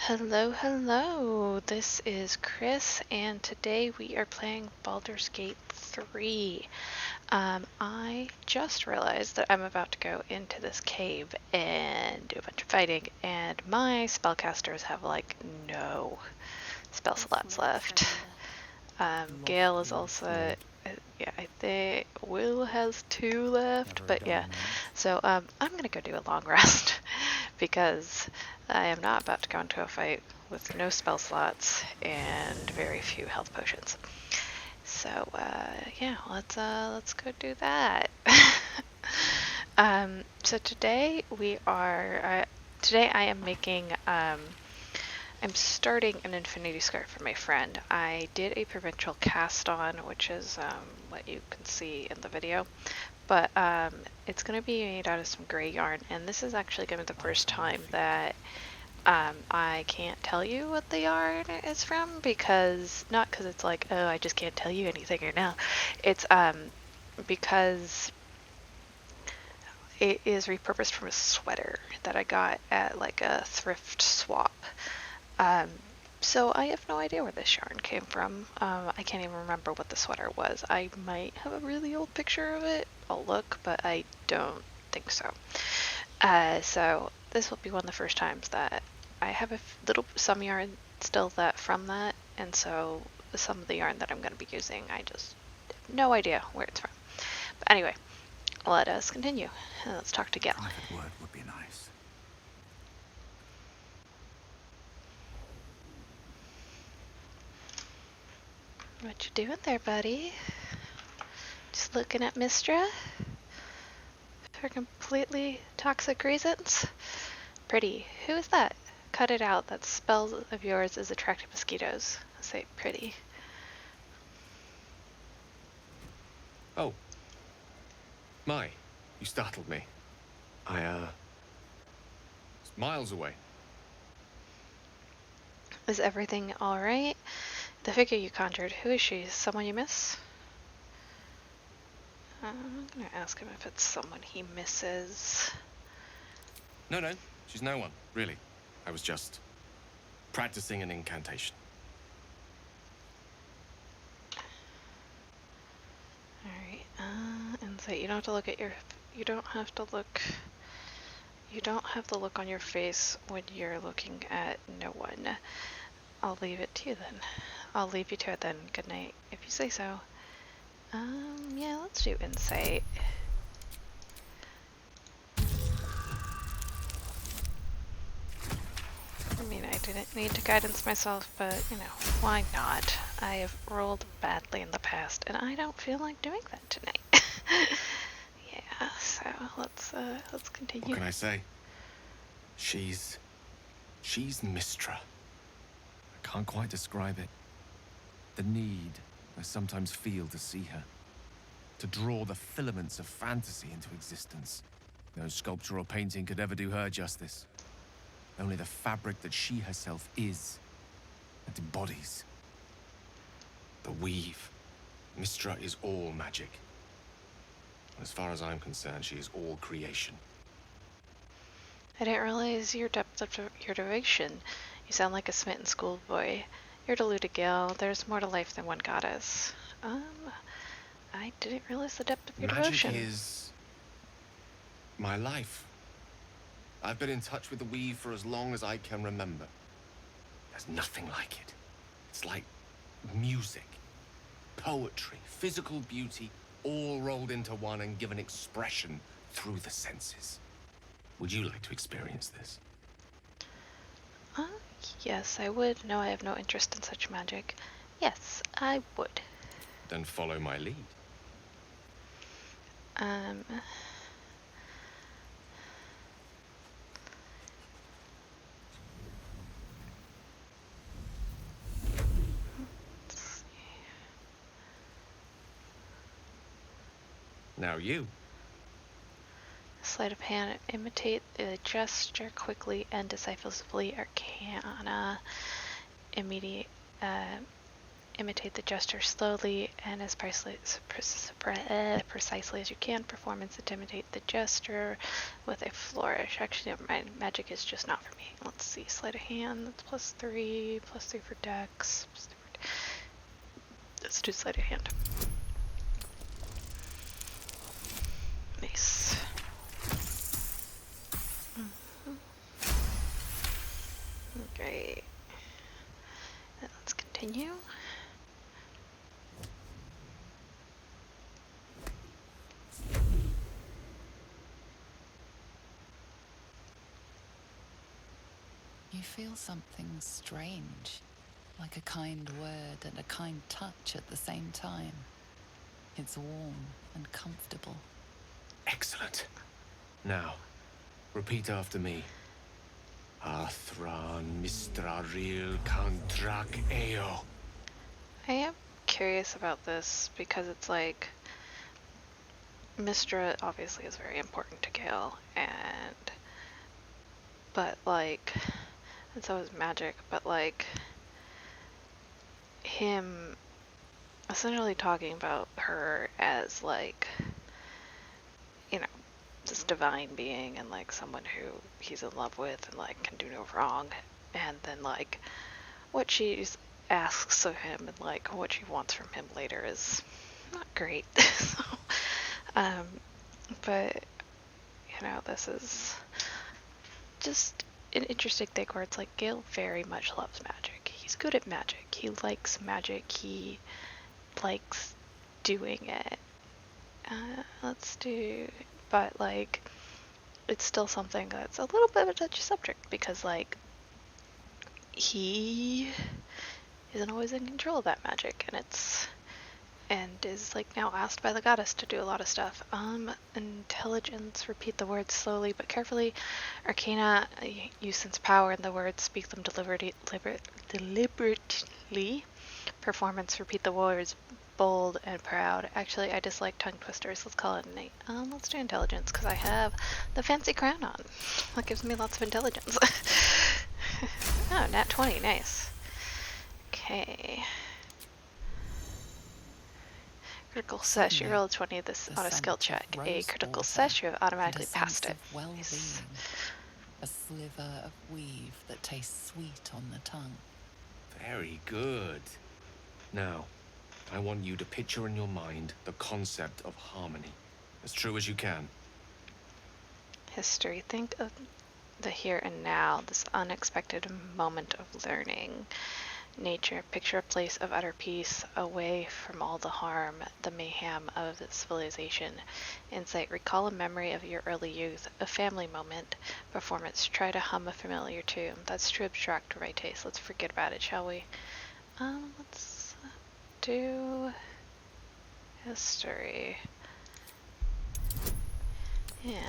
Hello, hello. This is Chris, and today we are playing Baldur's Gate 3. I just realized that I'm about to go into this cave and do a bunch of fighting, and my spellcasters have like no spell slots left. Gale is also, yeah, I think Will has 2 left, but yeah. So I'm gonna go do a long rest because I am not about to go into a fight with no spell slots and very few health potions. So yeah, let's go do that. So today today I am making I'm starting an Infinity Scarf for my friend. I did a Provisional Cast on, which is what you can see in the video, but it's going to be made out of some gray yarn, and this is actually going to be the first time that I can't tell you what the yarn is from, because, not because it's like, oh, I just can't tell you anything right now. It's because it is repurposed from a sweater that I got at like a thrift swap. So I have no idea where this yarn came from. I can't even remember what the sweater was. I might have a really old picture of it. I'll look, but I don't think so. So this will be one of the first times that I have some yarn still from that, and so some of the yarn that I'm going to be using, I just have no idea where it's from. But anyway, let us continue. Let's talk to Gale. Private word would be nice. What you doing there, buddy? Just looking at Mistra for completely toxic reasons? Pretty. Who is that? Cut it out. That spell of yours is attracting mosquitoes. Say pretty. Oh. My, you startled me. It's miles away. Is everything alright? The figure you conjured, who is she? Someone you miss? I'm gonna ask him if it's someone he misses. No, she's no one, really. I was just practicing an incantation. Alright, insight. You don't have to look at you don't have the look on your face when you're looking at no one. I'll leave it to you then. I'll leave you to it then. Good night, if you say so. Yeah, let's do insight. I mean, I didn't need to guidance myself, but, you know, why not? I have rolled badly in the past, and I don't feel like doing that tonight. Yeah, so let's continue. What can I say? She's Mistra. I can't quite describe it. The need I sometimes feel to see her. To draw the filaments of fantasy into existence. No sculpture or painting could ever do her justice. Only the fabric that she herself is and embodies. The weave. Mistra is all magic. As far as I'm concerned, she is all creation. I didn't realize your depth of your devotion. You sound like a smitten schoolboy. You're deluded, Gale. There's more to life than one goddess. I didn't realize the depth of your devotion. Magic is my life. I've been in touch with the weave for as long as I can remember. There's nothing like it. It's like music, poetry, physical beauty, all rolled into one and given expression through the senses. Would you like to experience this? Yes, I would. No, I have no interest in such magic. Yes, I would. Then follow my lead. Now you. Sleight of hand, imitate a gesture quickly and decisively. Arcana, immediate, imitate the gesture slowly and as precisely as you can. Performance, intimidate the gesture with a flourish. Actually, never mind. Magic is just not for me. Let's see. Sleight of hand. That's +3. +3 for dex. Let's do sleight of hand. Nice. Great. Let's continue. You feel something strange, like a kind word and a kind touch at the same time. It's warm and comfortable. Excellent. Now, repeat after me. Athran Mistraril Kantrak Eo. I am curious about this because it's like Mistra obviously is very important to Gale, but like, and so is magic, but like him essentially talking about her as like, you know, this divine being and like someone who he's in love with and like can do no wrong, and then like what she asks of him and like what she wants from him later is not great. So, but you know, this is just an interesting thing where it's like Gale very much loves magic. He's good at magic. He likes magic. He likes doing it. But like, it's still something that's a little bit of a touchy subject because like he isn't always in control of that magic, and is like now asked by the goddess to do a lot of stuff. Intelligence, repeat the words slowly but carefully. Arcana, you sense power in the words, speak them deliberately. Performance, repeat the words bold and proud. Actually, I dislike tongue twisters. Let's call it an 8. Let's do intelligence because I have the fancy crown on. That gives me lots of intelligence. Oh, nat 20, nice. Okay. Critical success, you roll a 20 this on a skill check. A critical success, you have automatically passed it. Nice. A sliver of weave that tastes sweet on the tongue. Very good. Now, I want you to picture in your mind the concept of harmony, as true as you can. History. Think of the here and now, this unexpected moment of learning. Nature. Picture a place of utter peace, away from all the harm, the mayhem of civilization. Insight. Recall a memory of your early youth, a family moment. Performance. Try to hum a familiar tune. That's too abstract to my taste. Let's forget about it, shall we? Let's do history. Yeah.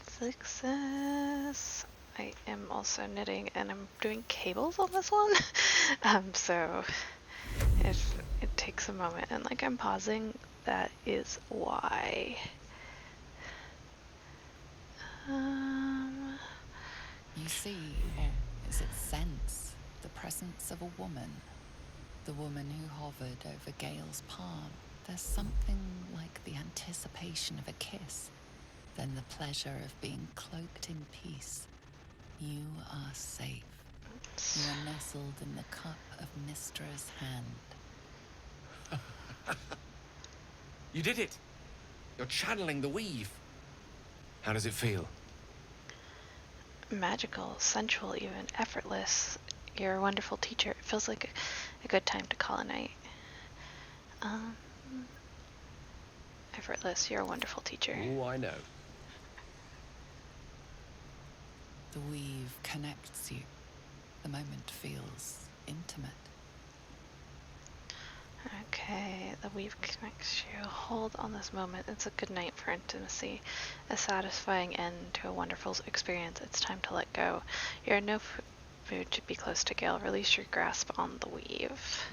Success. I am also knitting and I'm doing cables on this one. So if it takes a moment and like I'm pausing, that is why. You see, or is it sense, the presence of a woman? The woman who hovered over Gale's palm. There's something like the anticipation of a kiss. Then the pleasure of being cloaked in peace. You are safe. You are nestled in the cup of Mistra's hand. You did it! You're channeling the weave. How does it feel? Magical, sensual, even effortless. You're a wonderful teacher. It feels like a good time to call a night. Effortless, you're a wonderful teacher. Oh, I know. The weave connects you. The moment feels intimate. Okay, the weave connects you. Hold on this moment. It's a good night for intimacy. A satisfying end to a wonderful experience. It's time to let go. You're in no mood to be close to Gale. Release your grasp on the weave.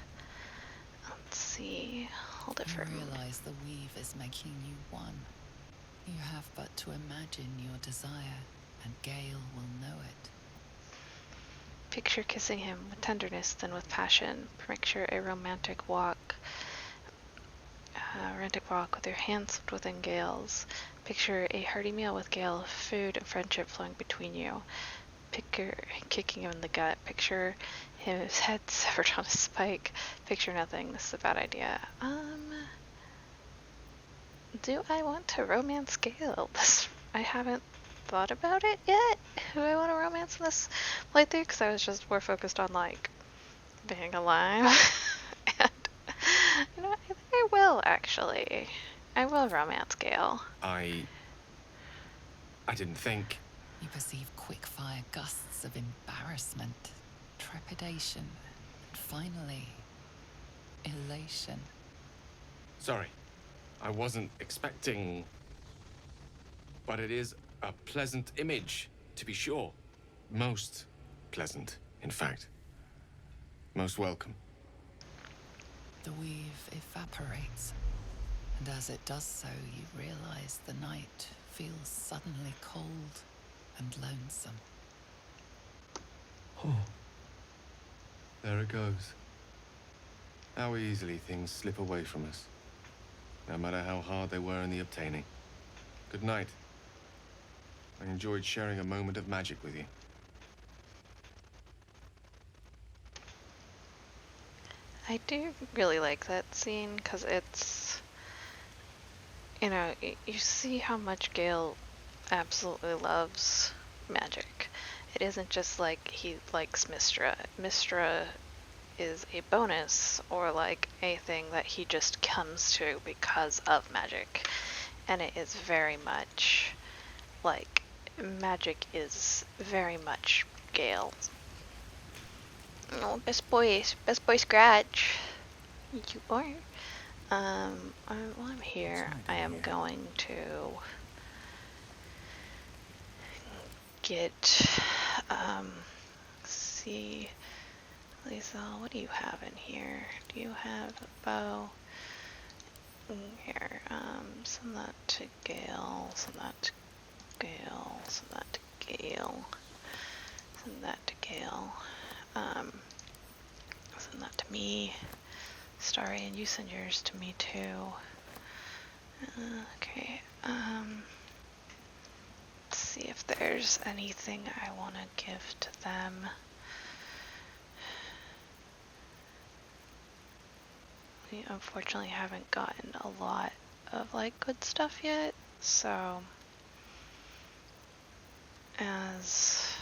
Let's see. Hold it for a You moment. realize the weave is making you one. You have but to imagine your desire, and Gale will know it. Picture kissing him with tenderness, then with passion. Picture a romantic walk with your hands slipped within Gale's. Picture a hearty meal with Gale, food and friendship flowing between you. Picture kicking him in the gut. Picture his head severed on a spike. Picture nothing. This is a bad idea. Do I want to romance Gale? I haven't thought about it yet. Who I want to romance in this playthrough? Because I was just more focused on, like, being alive. And, you know, I think I will, actually. I will romance Gale. I didn't think. You perceive quick-fire gusts of embarrassment, trepidation, and finally, elation. Sorry. I wasn't expecting. But it is a pleasant image, to be sure. Most pleasant, in fact. Most welcome. The weave evaporates, and as it does so, you realize the night feels suddenly cold and lonesome. Oh. There it goes. How easily things slip away from us, no matter how hard they were in the obtaining. Good night. I enjoyed sharing a moment of magic with you. I do really like that scene because it's, you know, you see how much Gale absolutely loves magic. It isn't just like he likes Mistra. Mistra is a bonus or like a thing that he just comes to because of magic. And it is very much like magic is very much Gale. Oh, best boy Scratch. You are. While I'm here, I am going to get, see, Lisa, what do you have in here? Do you have a bow? Here, send that to Gale, send that to Gale, send that to Gale, send that to Gale, send that to me. Starry, and you send yours to me too. Okay, let's see if there's anything I want to give to them. We unfortunately haven't gotten a lot of like good stuff yet, so as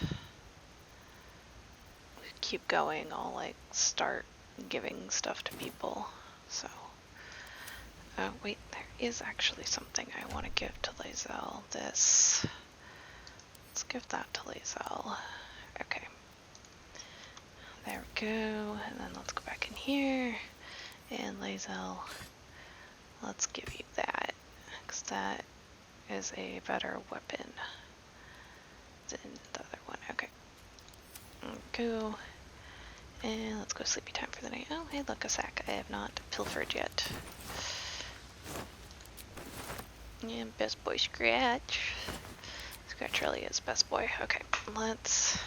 we keep going, I'll like start giving stuff to people. So wait, there is actually something I want to give to Lae'zel. Let's give that to Lae'zel. Okay, there we go, and then let's go back in here, and Lae'zel, let's give you that, because that is a better weapon than the other one. Okay, go. And let's go sleepy time for the night. Oh, hey, look, a sack. I have not pilfered yet. And best boy Scratch. Scratch really is best boy. Okay, let's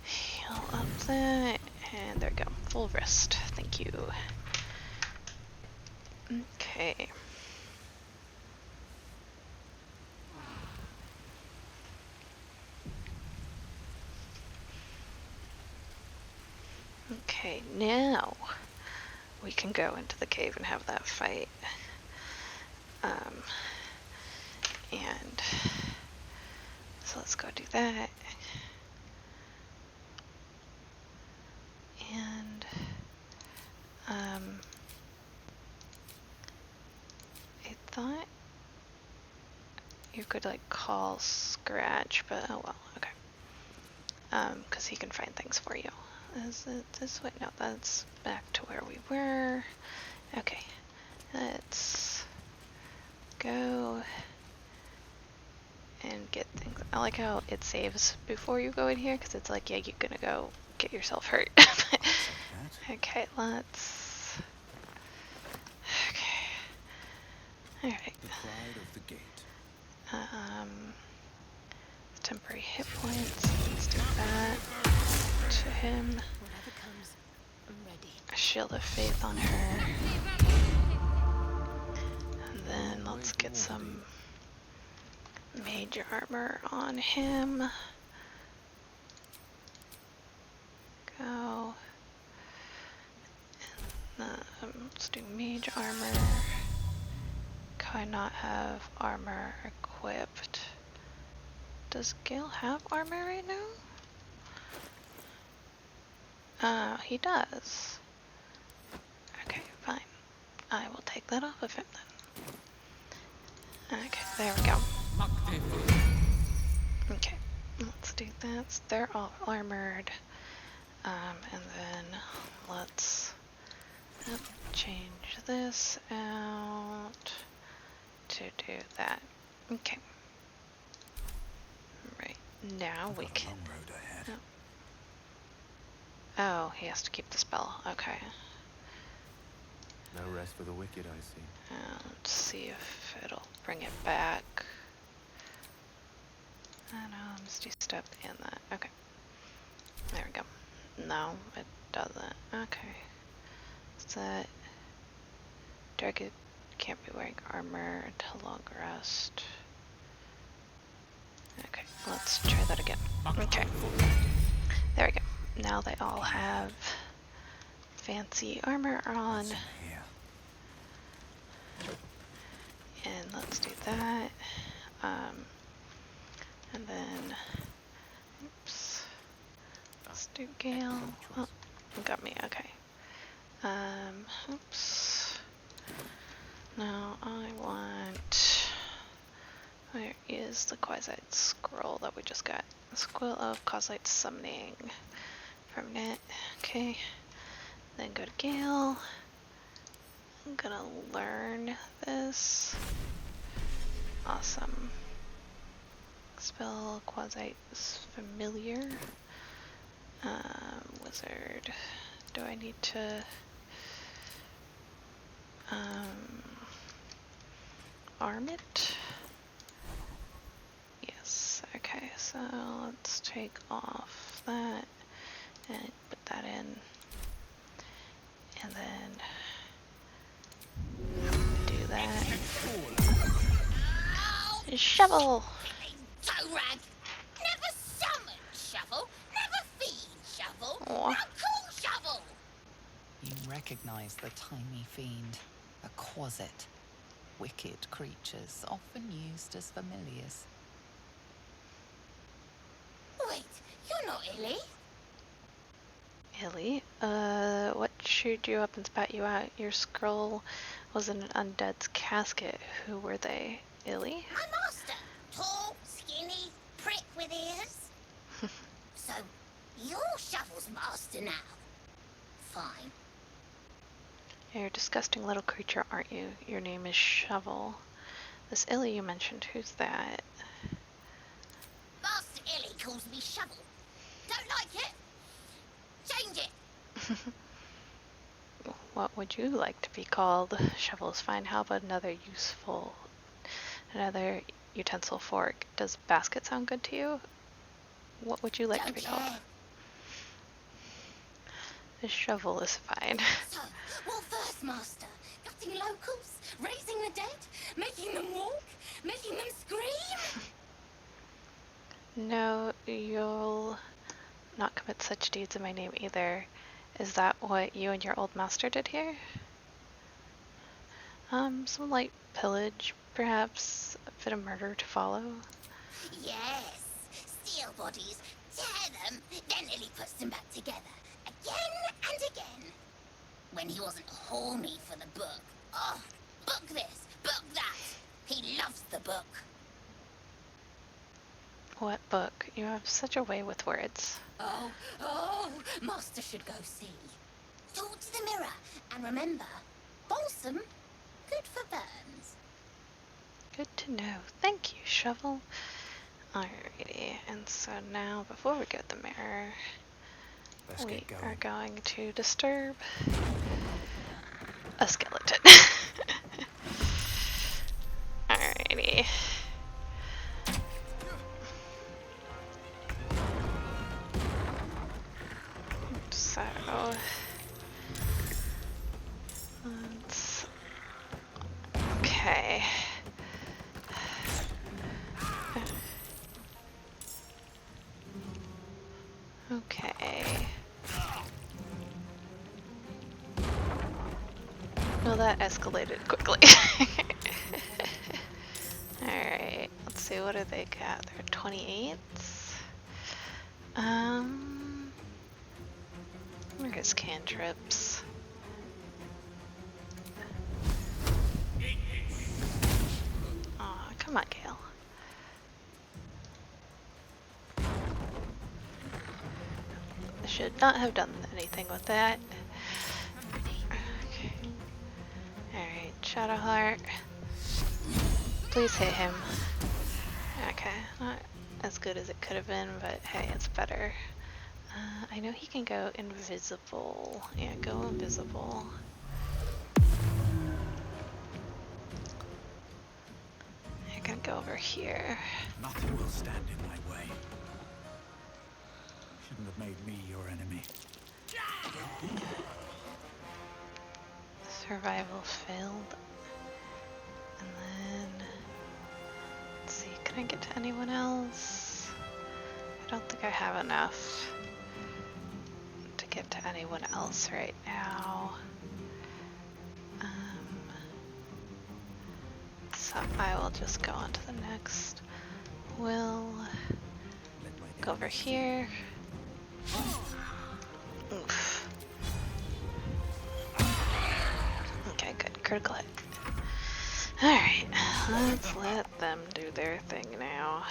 heal up that. And there we go. Full rest. Thank you. Okay. Okay, now we can go into the cave and have that fight. And so let's go do that. And I thought you could like call Scratch, but oh well, okay. Because he can find things for you. Is it this way? No, that's back to where we were. Okay, let's go and get things. I like how it saves before you go in here, because it's like, yeah, you're gonna go get yourself hurt. Okay, let's... Okay. Alright. The pride of the gate. Temporary hit points. Let's do that to him. Whatever comes, I'm ready. A shield of faith on her. And then let's get some mage armor on him. Go. Let's do mage armor. Can I not have armor equipped? Does Gale have armor right now? He does. Okay, fine. I will take that off of him then. Okay, there we go. Okay, let's do that. They're all armored. And then let's change this out to do that. Okay. Right, now we can... Oh, he has to keep the spell. Okay. No rest for the wicked, I see. Let's see if it'll bring it back. I know, Misty Step and that. Okay. There we go. No, it doesn't. Okay. Set. Target can't be wearing armor until long rest. Okay, let's try that again. Okay. There we go. Now they all have fancy armor on. And let's do that. And then, oops. Let's do Gale. Oh, you got me, okay. Oops. Now I want, where is the Quasite scroll that we just got? The Scroll of Quasite Summoning. Permanent, okay. Then go to Gale. I'm gonna learn this. Awesome. Spell Quasite Familiar. Wizard. Do I need to arm it? Yes. Okay, so let's take off that and put that in, and then do that. Shovel! Rag! Never summon shovel! Never feed shovel! Aw. Not cool shovel! You recognize the tiny fiend, a quasit. Wicked creatures, often used as familiars. Wait, you're not Illy? Illy? What chewed you up and spat you out? Your scroll was in an undead's casket. Who were they? Illy? My master. Tall, skinny, prick with ears. So, you're Shovel's master now. Fine. You're a disgusting little creature, aren't you? Your name is Shovel. This Illy you mentioned, who's that? Master Illy calls me Shovel. Don't like it? Change it. What would you like to be called? Shovel's fine. How about another utensil fork? Does basket sound good to you? What would you like to be called? The shovel is fine. So, what first, master? Gutting locals? Raising the dead? Making them walk? Making them scream? No, you'll not commit such deeds in my name either. Is that what you and your old master did here? Some light pillage, perhaps a bit of murder to follow. Yes. Steal bodies, tear them, then Illy puts them back together. Again and again. When he wasn't horny for the book. Oh, book this, book that. He loves the book. What book? You have such a way with words. Oh, master should go see. Talk to the mirror, and remember, balsam, good for burns. Good to know. Thank you, Shovel. Alrighty, and so now, before we go to the mirror, we are going to disturb a skeleton. Alrighty. that escalated quickly. Alright, let's see, what do they got? They're 28s. Where is cantrips? Aw, come on, Gale. I should not have done anything with that. Okay. Alright, Shadowheart. Please hit him. Okay, not as good as it could have been, but hey, it's better. I know he can go invisible. Yeah, go invisible. I'm gonna go over here. Nothing will stand in my way. Shouldn't have made me your enemy. Survival failed. And then, let's see, can I get to anyone else? I don't think I have enough to get to anyone else right now. So I will just go on to the next. We'll go over here. Oof. Okay, good. Critical hit. Alright, let's let them do their thing now.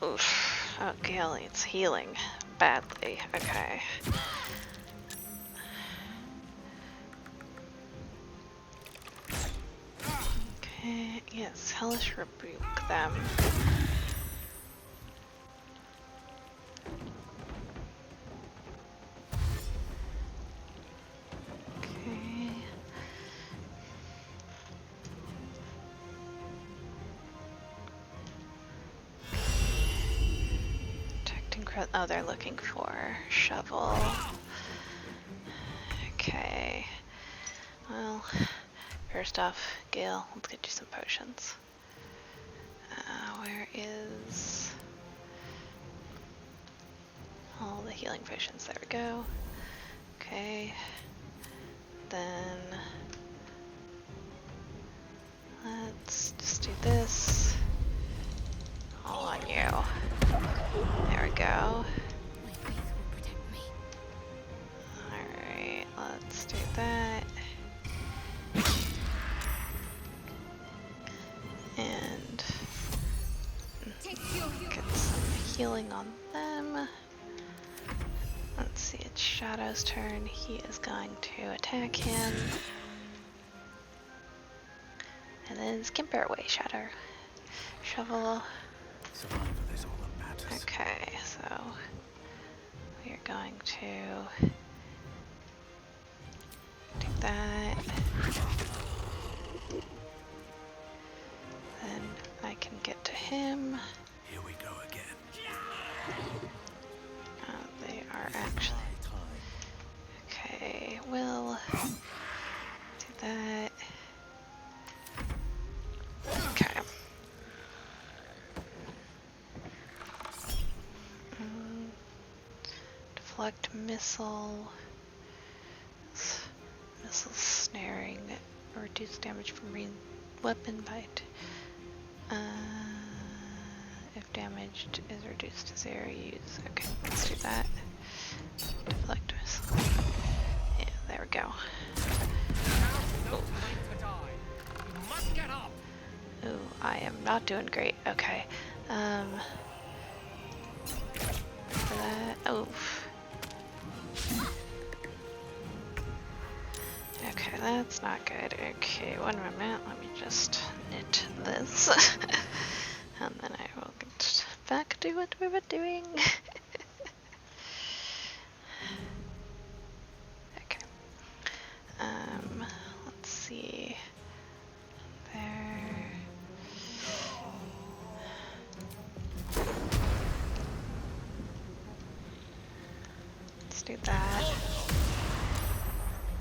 Oof. Oh, Gale needs healing badly. Okay. Okay, yes, hellish rebuke them. Okay. Detecting oh, they're looking for shovel. Okay. Well, first off, Gale, let's get you some potions. Where is all the healing potions? There we go. Okay. Then let's just do this. All on you. There we go. My faith will protect me. Alright, let's do that. And get some healing on them. Let's see, it's Shadow's turn. He is going to attack him. And then scamper away, Shadow. Shovel. Survival is all that matters. Okay, so we are going to do that. Then I can get to him. Here we go again. They are actually... Okay, we'll do that. Okay. Deflect missile. Missile snaring. Reduce damage from weapon bite. If damaged is reduced to 0, use. Okay, let's do that. Deflect missile. Yeah, there we go. Ooh, I am not doing great. Okay. For that. Oof. Okay, that's not good. Okay, one moment. Let me just knit this. And then I will get back to what we were doing. Okay. Let's see. There. Let's do that.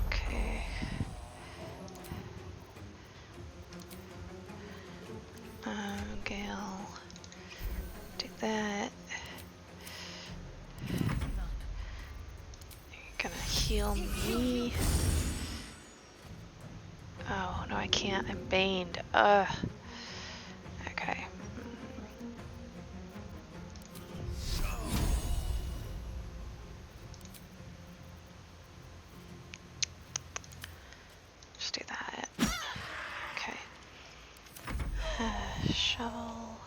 Okay. Gale. Do that. You're gonna heal heal me. Oh, no, I can't. I'm baned. Okay. Just do that. Okay. Shovel.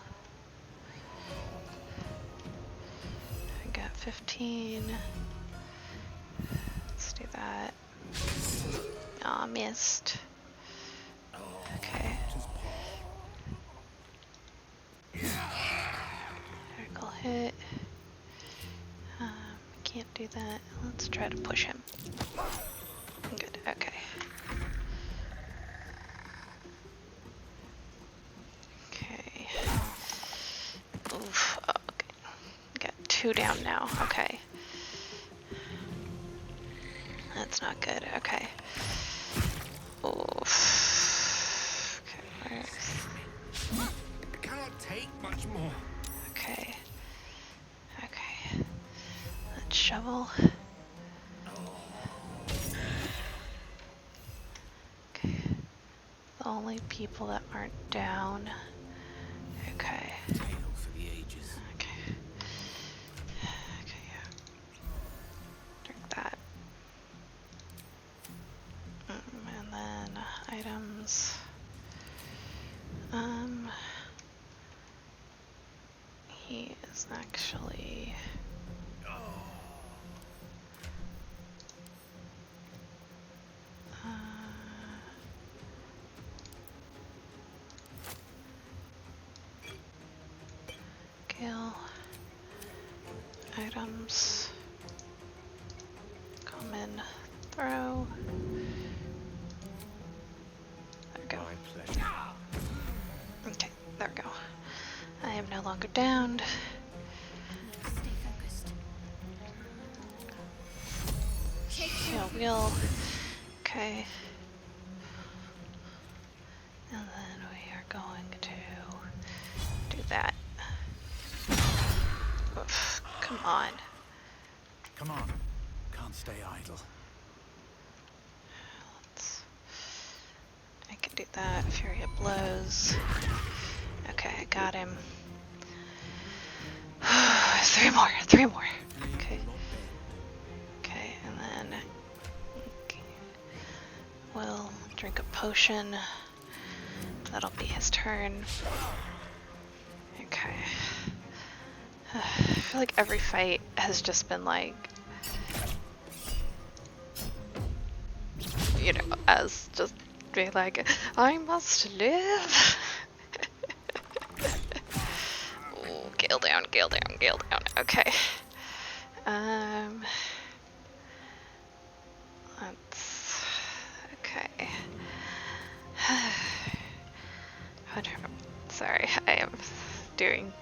I got 15. Let's do that. Aw, missed. Okay. Critical hit. Can't do that. Let's try to push him. Good, okay. Okay. Oof, oh, okay. Got 2 down now, okay. That's not good, okay. Oof. Okay, where? I cannot take much more. Okay. Okay. Let's shovel. Okay. The only people that aren't down. Okay. Tale for the ages. Okay. Okay, yeah. Drink that. And then items. He is actually Gale. Items. Common throw. There we go. My pleasure. Okay, there we go. I am no longer downed. Stay focused. Yeah, wheel. Okay. And then we are going to do that. Oof, come on. Come on. Can't stay idle. I can do that. Fury of Blows. Okay, I got him. 3 more. 3 more. Okay. Okay, and then we'll drink a potion. That'll be his turn. Okay. I feel like every fight has just been like, you know, as just being like, I must live. Ooh, gale down, gale down, gale down. Okay. Let's. Okay. Sorry, I am doing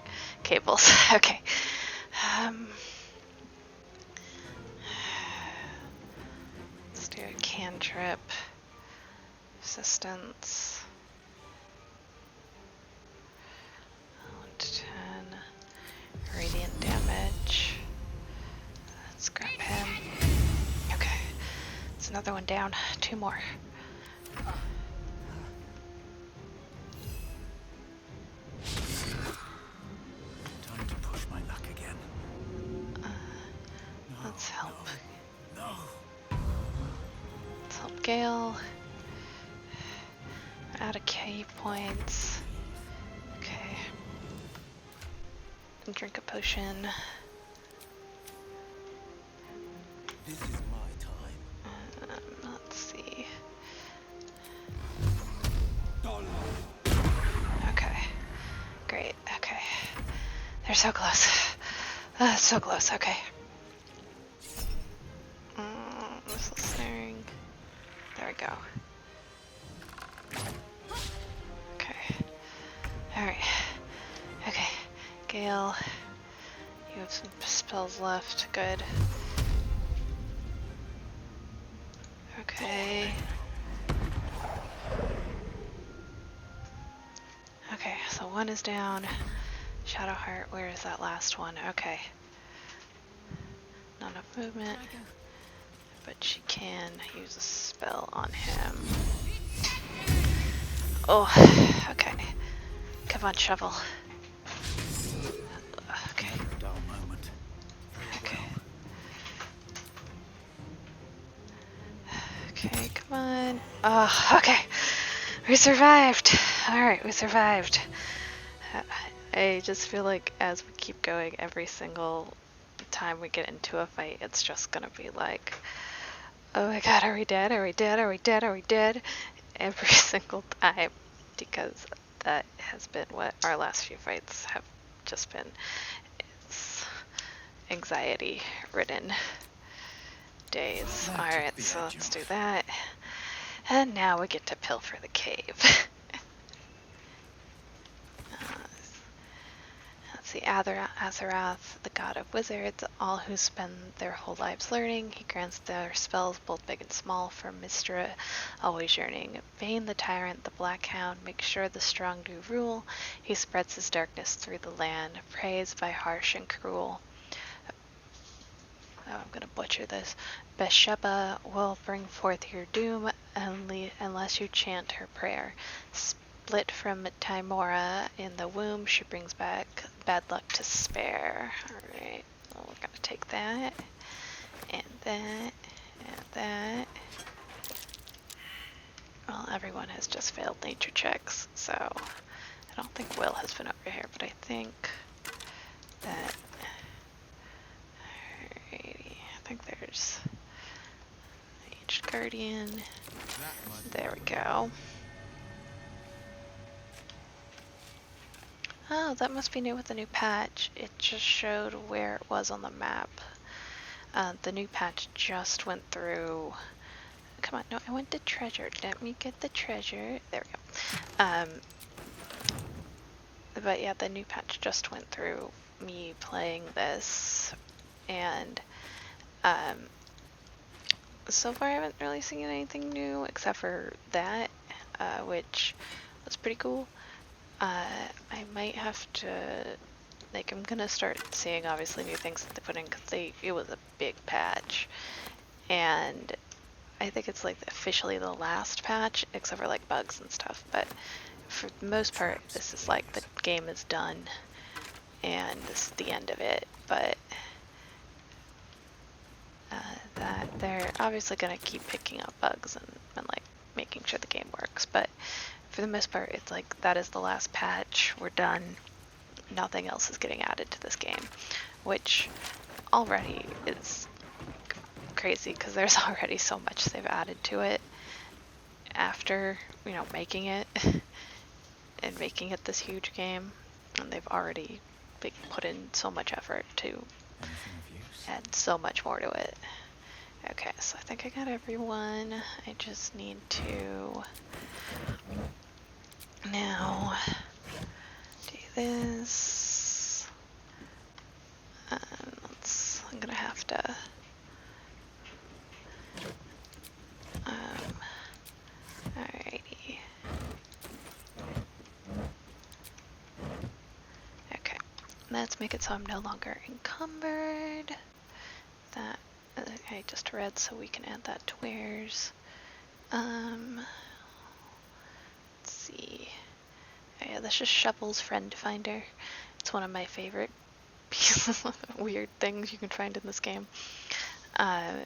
cables. Okay. Let's do a cantrip. Resistance. 1 to 10. Radiant damage. Let's grab him. Okay. It's another one down. 2 more. Time to push my luck again. Let's help. No. Let's help Gale. Out of K points. Okay. And drink a potion. This is my time. Let's see. Okay. Great. Okay. They're so close. So close. Okay. Missile snaring. There we go. Okay. Alright. Okay. Gale. You have some spells left. Good. Okay. Okay, so 1 is down. Shadowheart, where is that last one? Okay. Not enough movement. but she can use a spell on him. Oh, okay. Come on, shovel. Okay. Another dull moment. Okay. Okay, come on. Oh, okay. We survived. Alright, we survived. I just feel like as we keep going, every single time we get into a fight, it's just gonna be like, oh my god, are we dead? Are we dead? Are we dead? Are we dead? Every single time, because that has been what our last few fights have just been. It's anxiety-ridden days. Alright, so let's do that. And now we get to pilfer the cave. That's the Azeroth, the god of wizards, all who spend their whole lives learning. He grants their spells both big and small, for Mystra, always yearning. Bane the tyrant, the black hound, makes sure the strong do rule. He spreads his darkness through the land, praised by harsh and cruel. Oh, I'm gonna butcher this. Bathsheba will bring forth your doom unless you chant her prayer. Split from Timora in the womb, she brings back bad luck to spare. Alright, well, we're gonna take that, and that, and that. Well, everyone has just failed nature checks, so I don't think Will has been over here, but I think that... Alrighty, I think there's Aged Guardian. There we go. Oh, that must be new with the new patch. It just showed where it was on the map. The new patch just went through... Come on, no, I went to treasure. Let me get the treasure. There we go. But yeah, the new patch just went through me playing this. And so far I haven't really seen anything new except for that, which was pretty cool. I might have to, like, I'm gonna start seeing obviously new things that they put in, because it was a big patch, and I think it's like officially the last patch except for like bugs and stuff, but for the most part this is like the game is done and this is the end of it. But that they're obviously gonna keep picking up bugs and like making sure the game works, but for the most part, it's like that is the last patch. We're done. Nothing else is getting added to this game, which already is crazy because there's already so much they've added to it after, you know, making it and making it this huge game, and they've already put in so much effort to add so much more to it. Okay, so I think I got everyone. I just need to now do this. I'm gonna have to alrighty. Okay, let's make it so I'm no longer encumbered. That I just read, so we can add that to wares. Let's see. Oh, yeah, this is Shovel's Friend Finder. It's one of my favorite pieces of weird things you can find in this game.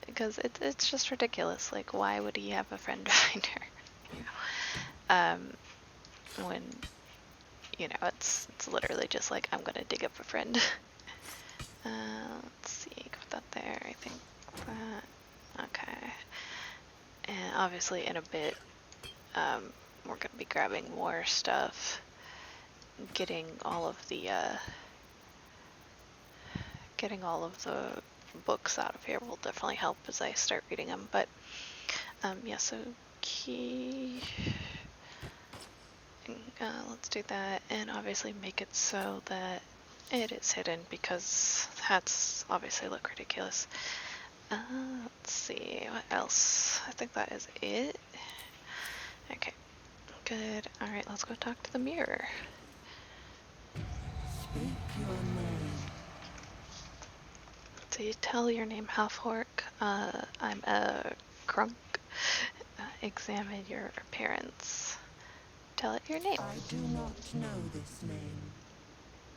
Because it's just ridiculous. Like, why would he have a friend finder? When, you know, it's literally just like, I'm gonna dig up a friend. Let's see, put that there, I think that, okay. And obviously in a bit, we're gonna be grabbing more stuff, getting all of the books out of here will definitely help as I start reading them, but yeah, so key, let's do that, and obviously make it so that it is hidden, because that's obviously look ridiculous. Let's see, what else? I think that is it. Okay, good. Alright, let's go talk to the mirror. So you tell your name half-orc. I'm a crunk. Examine your appearance. Tell it your name. I do not know this name.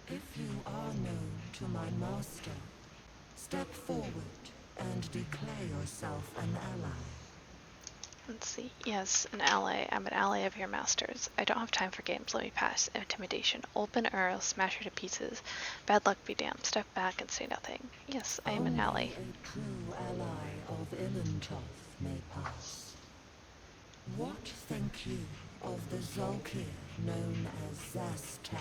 If you are known to my master, step forward and declare yourself an ally. Let's see. Yes, an ally. I'm an ally of your master's. I don't have time for games. Let me pass. Intimidation. Open or I'll smash you to pieces. Bad luck be damned. Step back and say nothing. Yes, I am an ally. Only a true ally of Ilintoth may pass. What think you of the Zolkir known as Zastan?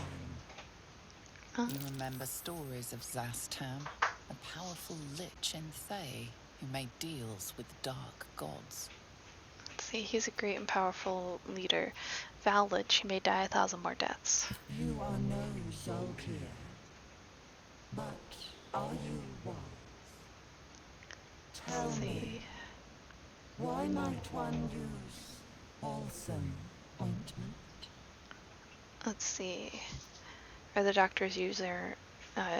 You remember stories of Zastam, a powerful lich in Thay who made deals with dark gods. Let's see. He's a great and powerful leader. Valid. She may die 1,000 more deaths. You are no Zolkir, but are you wise? Tell Let's me, see. why might one use balsam ointment? Let's see. Or the doctors use their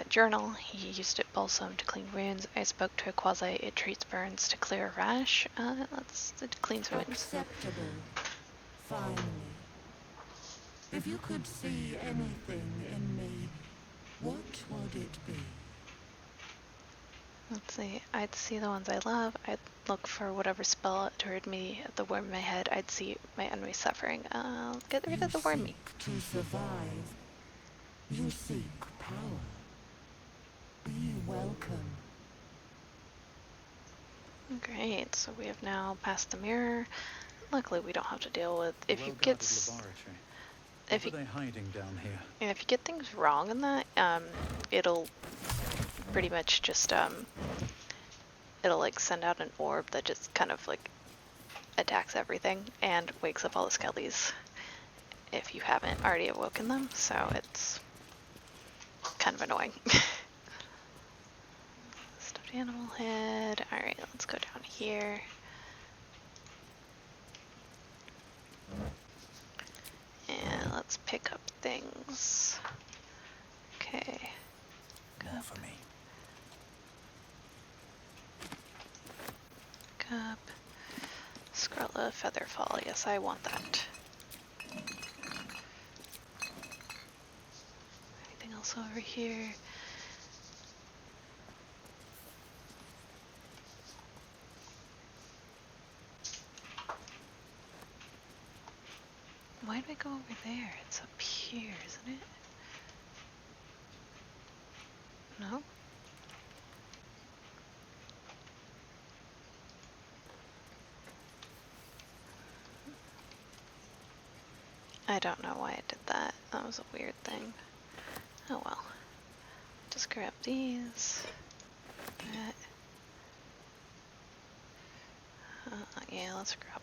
journal. He used it balsam to clean wounds. I spoke to a quasi. It treats burns to clear a rash. It cleans wounds. Acceptable. Finally. If you could see anything in me, what would it be? Let's see. I'd see the ones I love. I'd look for whatever spell toward me, the worm in my head. I'd see my enemy suffering. Get rid of the worm meat. You seek to survive. You seek power. Be welcome. Great. So we have now passed the mirror. Luckily, we don't have to deal with if you get if you What are they hiding down here? if you get things wrong in that, it'll pretty much just it'll like send out an orb that just kind of like attacks everything and wakes up all the skellies if you haven't already awoken them, so it's kind of annoying. Stuffed animal head. Alright, let's go down here. And let's pick up things. Okay. More for me. Up. Scrella Featherfall. Yes, I want that. Anything else over here? Why do I go over there? It's up here, isn't it? No? I don't know why I did that. That was a weird thing. Oh well. Just grab these. That. Yeah, let's grab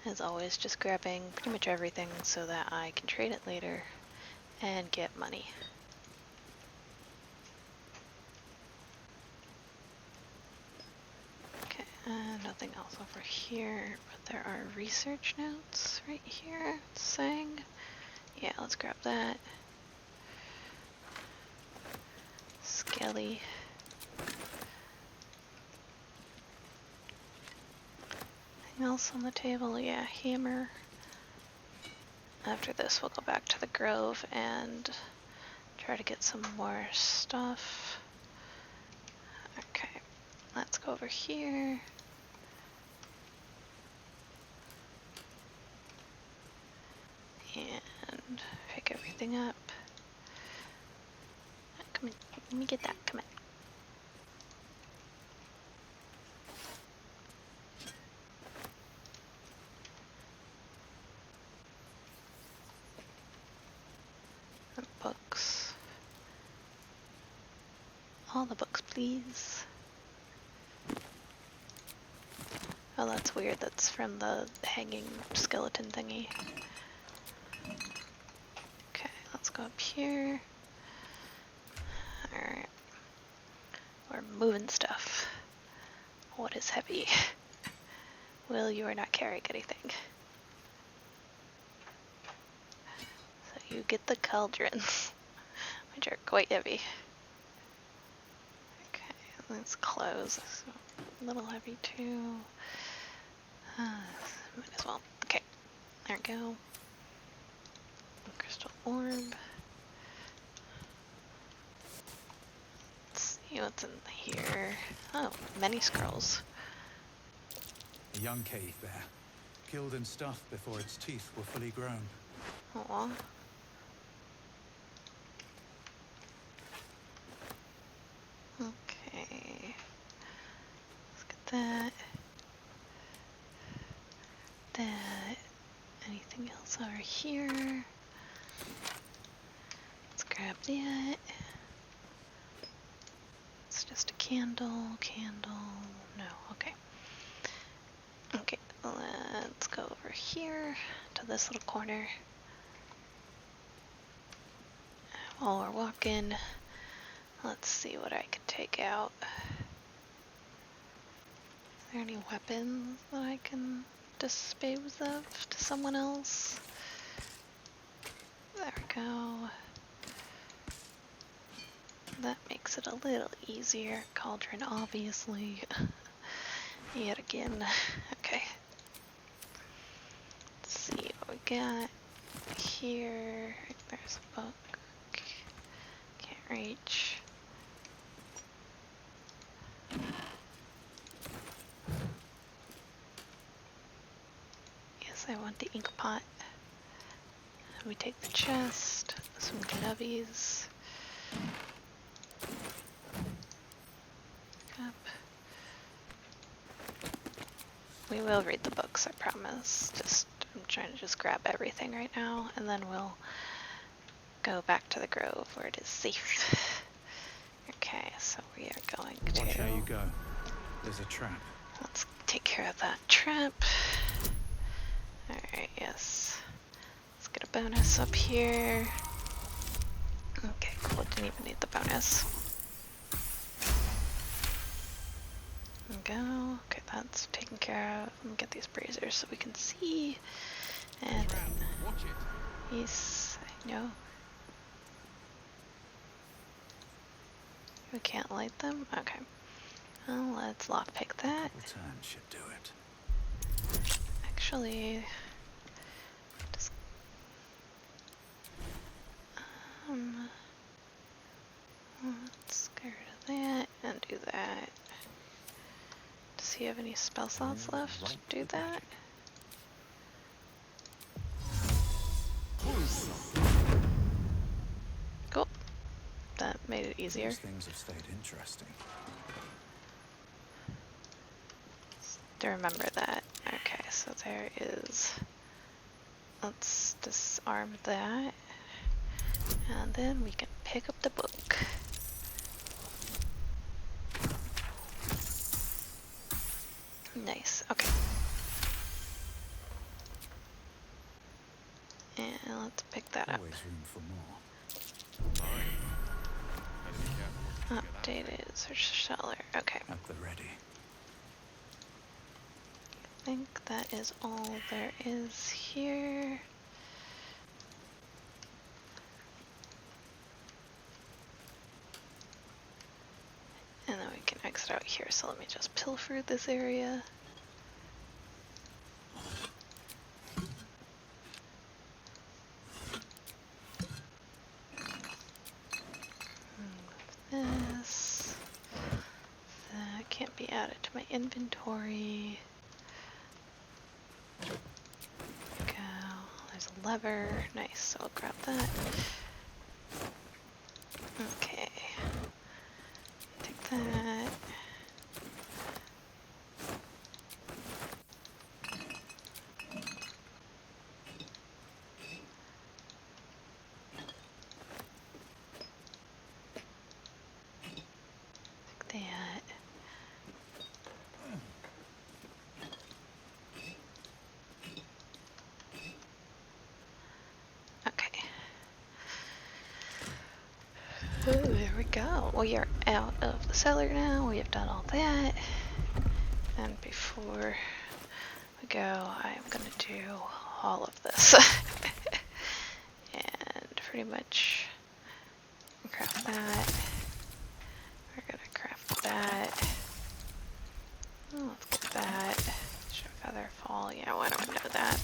them. As always, just grabbing pretty much everything so that I can trade it later and get money. Okay, nothing else over here, but there are research notes right here saying, yeah, let's grab that. Skelly. Anything else on the table? Yeah, hammer. After this, we'll go back to the grove and try to get some more stuff. Okay, let's go over here. And pick everything up. Come in, let me get that, come in. Books. All the books, please. Oh, that's weird. That's from the hanging skeleton thingy. Okay, let's go up here. Alright. We're moving stuff. What is heavy? Will, you are not carrying anything. So you get the cauldrons, which are quite heavy. Let's close. A little heavy too. Might as well. Okay, there we go. Crystal orb. Let's see what's in here. Oh, many scrolls. A young cave bear, killed and stuffed before its teeth were fully grown. Aw. Okay. Let's get that. That. Anything else over here? Let's grab that. It's just a candle. No, okay. Okay, let's go over here to this little corner. While we're walking, let's see what I can take out. Is there any weapons that I can dispose of to someone else? There we go. That makes it a little easier. Cauldron, obviously. Yet again. Okay. Let's see what we got here. There's a book. Can't reach. Yes, I want the ink pot. We take the chest, some nubbies. Up. We will read the books, I promise. I'm trying to just grab everything right now, and then we'll go back to the grove where it is safe. Okay, so we are going to... Watch how you go. There's a trap. Let's take care of that trap. Alright, yes. Let's get a bonus up here. Okay, cool. Didn't even need the bonus. There we go. Okay, that's taken care of. Let me get these braziers so we can see. And Watch it. yes, I know. We can't light them? Okay. Well, let's lockpick that. Double turn should do it. Actually, just let's get rid of that and do that. Does he have any spell slots left to do that? Cool. That made it easier. These things have stayed interesting. To remember that. Okay, so there is. Let's disarm that. And then we can pick up the book. Nice, okay. And let's pick that up. Always room for more. Fine. Better be careful what you get out of it. Updated search cellar. Okay. At the ready. I think that is all there is here. And then we can exit out here, so let me just pilfer this area. Move this. That can't be added to my inventory. Go. There's a lever. Nice, so I'll grab that. Okay. Take that. Take that. Okay. Oh, there we go. We are out of the cellar now. We have done all that. And before we go, I'm gonna do all of this. And pretty much craft that. We're gonna craft that. that. Oh, let's get that. Should feather fall. Yeah, why don't we know that?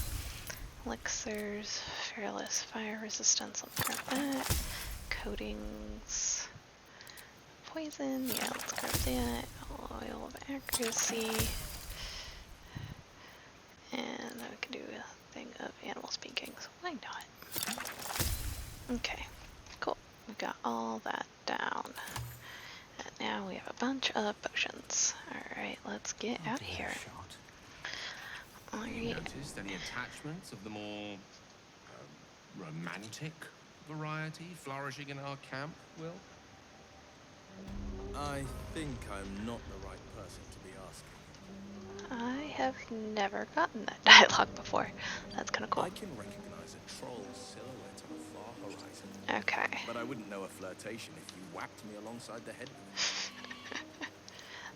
Elixirs, fearless fire resistance. Let's grab that. Coatings. Poison. Yeah, let's grab that. Oil of accuracy. And then we can do a thing of animal speaking, so why not? Okay, cool. We got all that down. And now we have a bunch of potions. Alright, let's get out of here. Have you noticed any attachments of the more romantic variety flourishing in our camp, Will? I think I'm not the right person to be asking. I have never gotten that dialogue before. That's kind of cool. I can recognize a troll's silhouette on a far horizon. Okay. But I wouldn't know a flirtation if you whacked me alongside the head with it.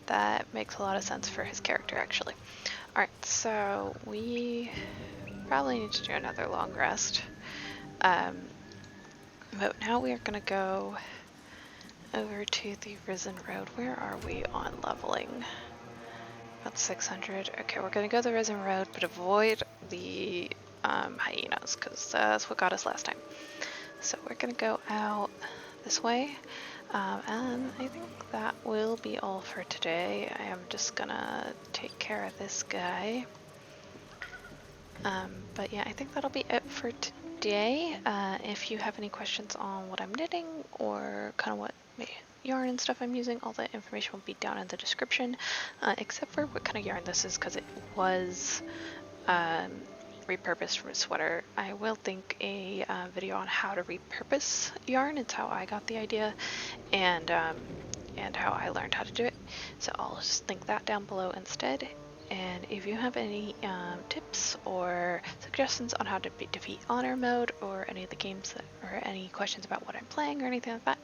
That makes a lot of sense for his character, actually. Alright, so we probably need to do another long rest. But now we are going to go over to the Risen Road. Where are we on leveling? About 600. Okay, we're going to go the Risen Road, but avoid the hyenas, because that's what got us last time. So we're going to go out this way. And I think that will be all for today. I am just gonna take care of this guy. But yeah, I think that'll be it for today. If you have any questions on what I'm knitting or kind of what yarn and stuff I'm using, all that information will be down in the description, except for what kind of yarn this is, because it was repurposed from a sweater. I will link a video on how to repurpose yarn. It's how I got the idea, and how I learned how to do it. So I'll just link that down below instead. And if you have any tips or suggestions on how to defeat honor mode, or any of the games that, or any questions about what I'm playing or anything like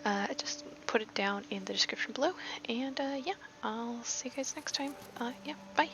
that, just put it down in the description below. And yeah, I'll see you guys next time. Yeah, bye.